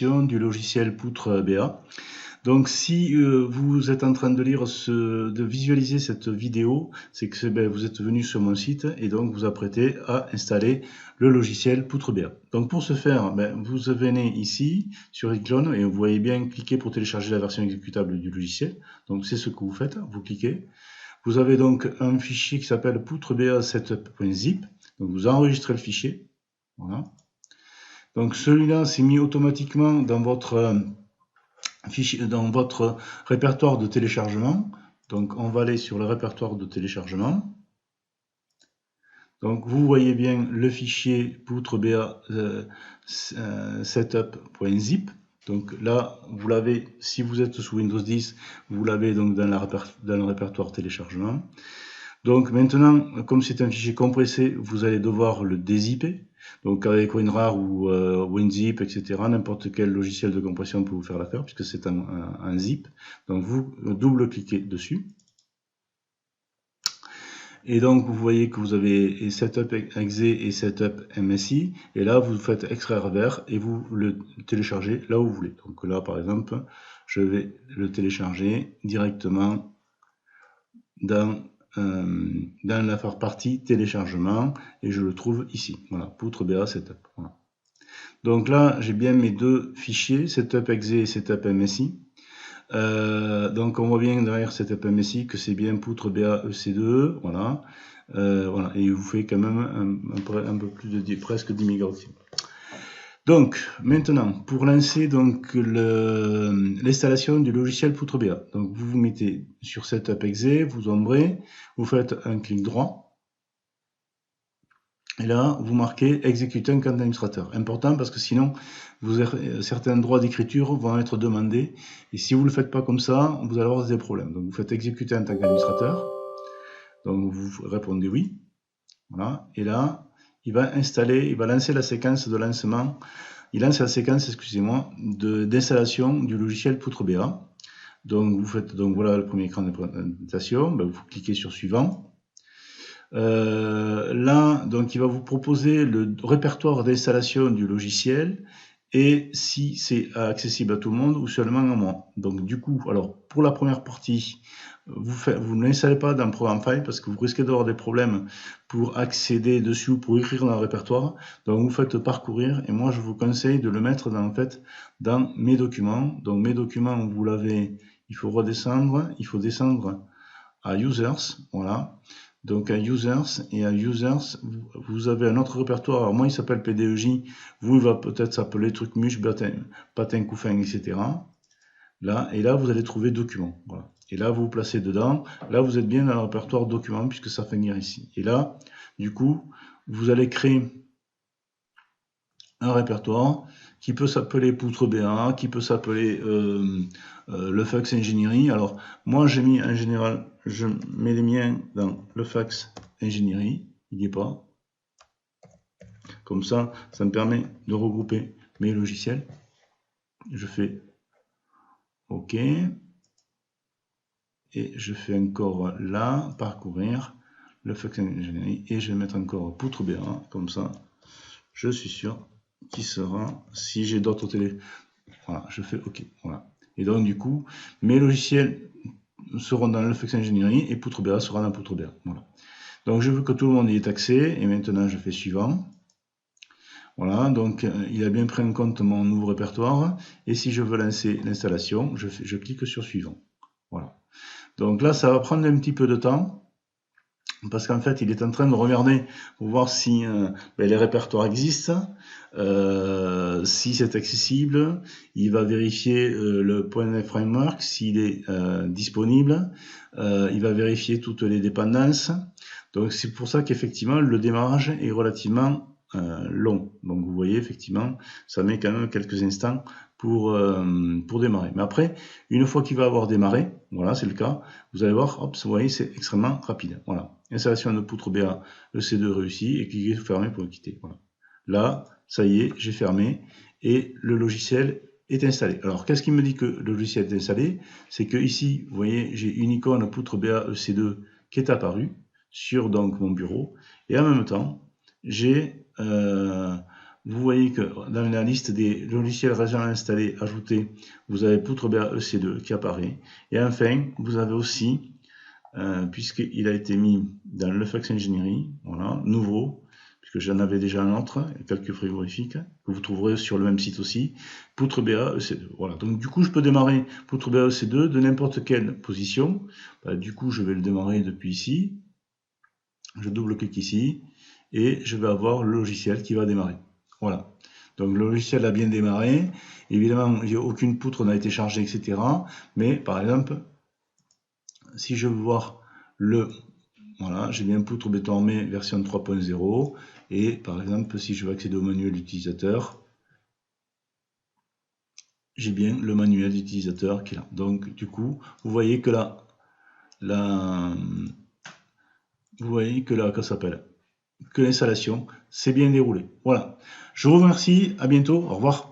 installation du logiciel Poutre BA. Donc si vous êtes en train de lire, de visualiser cette vidéo, c'est que vous êtes venu sur mon site et donc vous apprêtez à installer le logiciel Poutre BA. Donc pour ce faire, vous venez ici sur Iclone et vous voyez bien cliquer pour télécharger la version exécutable du logiciel. Donc c'est ce que vous faites, vous cliquez. Vous avez donc un fichier qui s'appelle poutreba-setup.zip. Donc vous enregistrez le fichier. Voilà. Donc celui-là s'est mis automatiquement dans votre répertoire de téléchargement. Donc on va aller sur le répertoire de téléchargement. Donc vous voyez bien le fichier poutreba setup.zip. Donc là, vous l'avez, si vous êtes sous Windows 10, vous l'avez donc dans le répertoire téléchargement. Donc maintenant, comme c'est un fichier compressé, vous allez devoir le dézipper. Donc avec WinRAR ou WinZip, etc., n'importe quel logiciel de compression peut vous faire l'affaire, puisque c'est un zip. Donc vous double-cliquez dessus. Et donc vous voyez que vous avez Setup Exe et Setup MSI. Et là, vous faites extraire vers et vous le téléchargez là où vous voulez. Donc là, par exemple, je vais le télécharger directement dans la partie téléchargement et je le trouve ici. Voilà, Poutre BA Setup. Voilà. Donc là, j'ai bien mes deux fichiers, Setup Exe et Setup MSI. Donc on voit bien derrière Setup MSI que c'est bien Poutre BA EC2E. Voilà. Voilà. Et il vous fait quand même un peu plus de presque 10 mégas aussi. Donc maintenant, pour lancer donc l'installation du logiciel Poutre BA, donc vous vous mettez sur Setup Exe, vous ombrez, vous faites un clic droit, et là vous marquez exécuter en tant qu'administrateur. Important parce que sinon certains droits d'écriture vont être demandés, et si vous ne le faites pas comme ça, vous allez avoir des problèmes. Donc vous faites exécuter en tant qu'administrateur, donc vous répondez oui, voilà, et là il va lancer la séquence de lancement. Il lance la séquence, excusez-moi, d'installation du logiciel Poutre BA. Donc voilà le premier écran de présentation. Vous cliquez sur suivant. Là, donc il va vous proposer le répertoire d'installation du logiciel et si c'est accessible à tout le monde ou seulement à moi. Donc du coup, alors pour la première partie, vous ne l'installez pas dans le programme File parce que vous risquez d'avoir des problèmes pour accéder dessus ou pour écrire dans le répertoire. Donc vous faites parcourir et moi je vous conseille de le mettre dans mes documents. Donc mes documents, vous l'avez, il faut descendre à Users, voilà. Donc à Users, et à Users, vous avez un autre répertoire. Alors moi il s'appelle PDEJ, vous il va peut-être s'appeler Trucmuche, Patin, Couffin, etc. Là, et là vous allez trouver Documents, voilà. Et là vous vous placez dedans, là vous êtes bien dans le répertoire Documents puisque ça fait venir ici. Et là, du coup, vous allez créer un répertoire qui peut s'appeler Poutre BA, qui peut s'appeler le fax ingénierie. Alors moi j'ai mis en général, je mets les miens dans le fax ingénierie, il n'y est pas. Comme ça me permet de regrouper mes logiciels. Je fais OK. Et je fais encore là, parcourir le fax ingénierie. Et je vais mettre encore Poutre BA, comme ça je suis sûr qu'il sera, si j'ai d'autres télé. Voilà, je fais OK. Voilà. Et donc, du coup, mes logiciels seront dans le fax ingénierie et Poutre BA sera dans Poutre BA. Voilà. Donc, je veux que tout le monde y ait accès. Et maintenant, je fais suivant. Voilà. Donc, il a bien pris en compte mon nouveau répertoire. Et si je veux lancer l'installation, je clique sur suivant. Voilà. Donc là, ça va prendre un petit peu de temps. Parce qu'en fait, il est en train de regarder pour voir si les répertoires existent, si c'est accessible. Il va vérifier le .NET Framework, s'il est disponible. Il va vérifier toutes les dépendances. Donc c'est pour ça qu'effectivement, le démarrage est relativement long. Donc vous voyez, effectivement, ça met quand même quelques instants pour démarrer. Mais après, une fois qu'il va avoir démarré, voilà, c'est le cas, vous allez voir, hop, vous voyez, c'est extrêmement rapide. Voilà. Installation de Poutre BA EC2 réussi et cliquez sur fermer pour le quitter. Voilà. Là, ça y est, j'ai fermé et le logiciel est installé. Alors, qu'est-ce qui me dit que le logiciel est installé? C'est que ici, vous voyez, j'ai une icône Poutre BA EC2 qui est apparue sur donc mon bureau et en même temps, j'ai vous voyez que dans la liste des logiciels récemment installés, ajoutés, vous avez PoutreBA EC2 qui apparaît. Et enfin, vous avez aussi, puisqu'il a été mis dans le Flux Engineering, voilà, nouveau, puisque j'en avais déjà un autre, calcul frigorifique, que vous trouverez sur le même site aussi, PoutreBA EC2. Voilà, donc du coup, je peux démarrer PoutreBA EC2 de n'importe quelle position. Du coup, je vais le démarrer depuis ici. Je double-clique ici et je vais avoir le logiciel qui va démarrer. Voilà. Donc le logiciel a bien démarré. Évidemment, aucune poutre n'a été chargée, etc. Mais par exemple, si je veux voir voilà, j'ai bien poutre béton armé version 3.0. Et par exemple, si je veux accéder au manuel d'utilisateur, j'ai bien le manuel d'utilisateur qui est là. Donc du coup, vous voyez que là, que l'installation s'est bien déroulée. Voilà. Je vous remercie. À bientôt. Au revoir.